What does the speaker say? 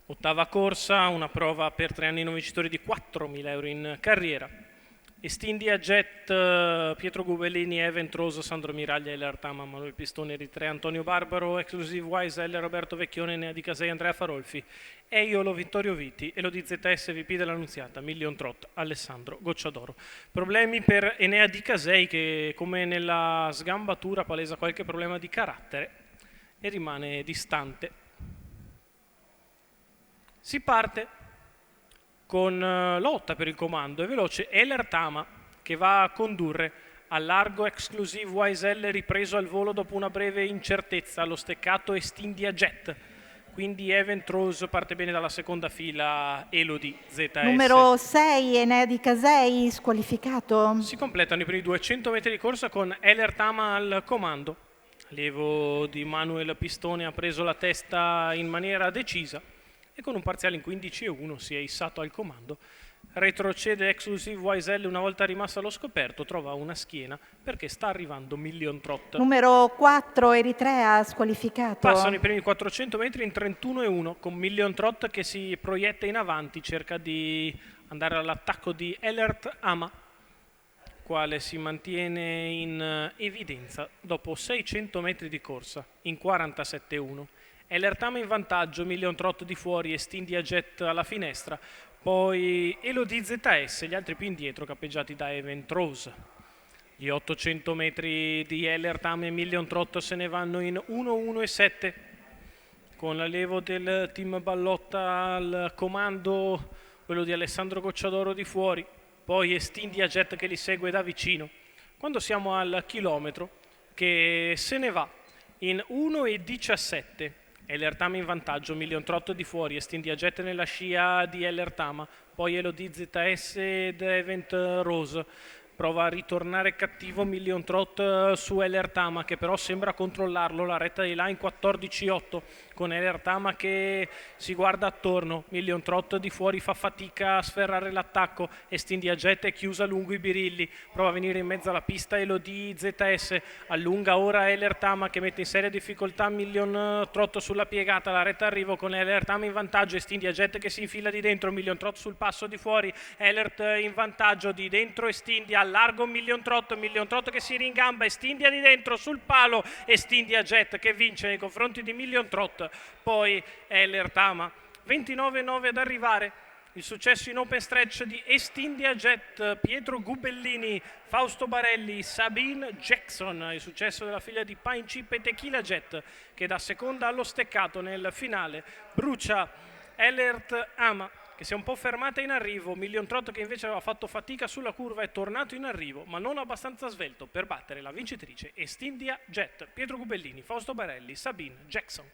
Ottava corsa, una prova per 3 anni non vincitori di 4.000 euro in carriera. Estindia, Jet, Pietro Gubellini, Event Rose, Sandro Miraglia, Eler Tama, Manuel Pistone, Eritrea, Antonio Barbaro, Exclusive Wise, L. Roberto Vecchione, Nea di Casei, Andrea Farolfi, Eiolo, Vittorio Viti, Elodie ZS, VP dell'Annunziata, Million Trot, Alessandro Gocciadoro. Problemi per Enea di Casei che, come nella sgambatura, palesa qualche problema di carattere e rimane distante. Si parte con lotta per il comando e veloce Eler Tama che va a condurre al largo Exclusive YSL ripreso al volo dopo una breve incertezza, allo steccato Estindia Jet. Quindi Event Rose parte bene dalla seconda fila, Elodie ZS. Numero 6, Enea di Casei, squalificato. Si completano i primi 200 metri di corsa con Eler Tama al comando. Allievo di Manuel Pistone ha preso la testa in maniera decisa e con un parziale in 15-1 si è issato al comando. Retrocede Exclusive YSL una volta rimasto allo scoperto, trova una schiena perché sta arrivando Million Trot. Numero 4, Eritrea, squalificato. Passano i primi 400 metri in 31-1 con Million Trot che si proietta in avanti, cerca di andare all'attacco di Elert Ama, quale si mantiene in evidenza dopo 600 metri di corsa in 47-1. Elert Ama in vantaggio, Million Trot di fuori, Estindia Jet alla finestra, poi Elodie ZS, gli altri più indietro cappeggiati da Event Rose. Gli 800 metri di Elert Ama e Million Trot se ne vanno in 1-1-7 con l'allievo del team Ballotta al comando, quello di Alessandro Gocciadoro di fuori, poi Estindia Jet che li segue da vicino. Quando siamo al chilometro che se ne va in 1-17, Eler Tama in vantaggio, Million Trot di fuori, Estindia Jet nella scia di Eler Tama, poi Elodie ZS ed Event Rose. Prova a ritornare cattivo Million Trot su Eler Tama che però sembra controllarlo, la retta di là in 14-8 con Eler Tama che si guarda attorno, Million Trot di fuori fa fatica a sferrare l'attacco, Estindia Jet è chiusa lungo i birilli, prova a venire in mezzo alla pista Elodie ZS, allunga ora Eler Tama che mette in seria difficoltà Million Trot sulla piegata, la retta arrivo con Eler Tama in vantaggio, Estindia Jet che si infila di dentro, Million Trot sul passo di fuori, Elert in vantaggio di dentro Estindia, largo Million Trot che si ringamba, Estindia di dentro sul palo, Estindia Jet che vince nei confronti di Million Trot, poi Eler Tama, 29-9 ad arrivare, il successo in open stretch di Estindia Jet, Pietro Gubellini, Fausto Barelli, Sabine Jackson, il successo della figlia di Pine Chip e Tequila Jet che da seconda allo steccato nel finale brucia Elert Ama che si è un po' fermata in arrivo, Million Trot che invece aveva fatto fatica sulla curva è tornato in arrivo ma non abbastanza svelto per battere la vincitrice Estindia Jet, Pietro Gubellini, Fausto Barelli, Sabine Jackson.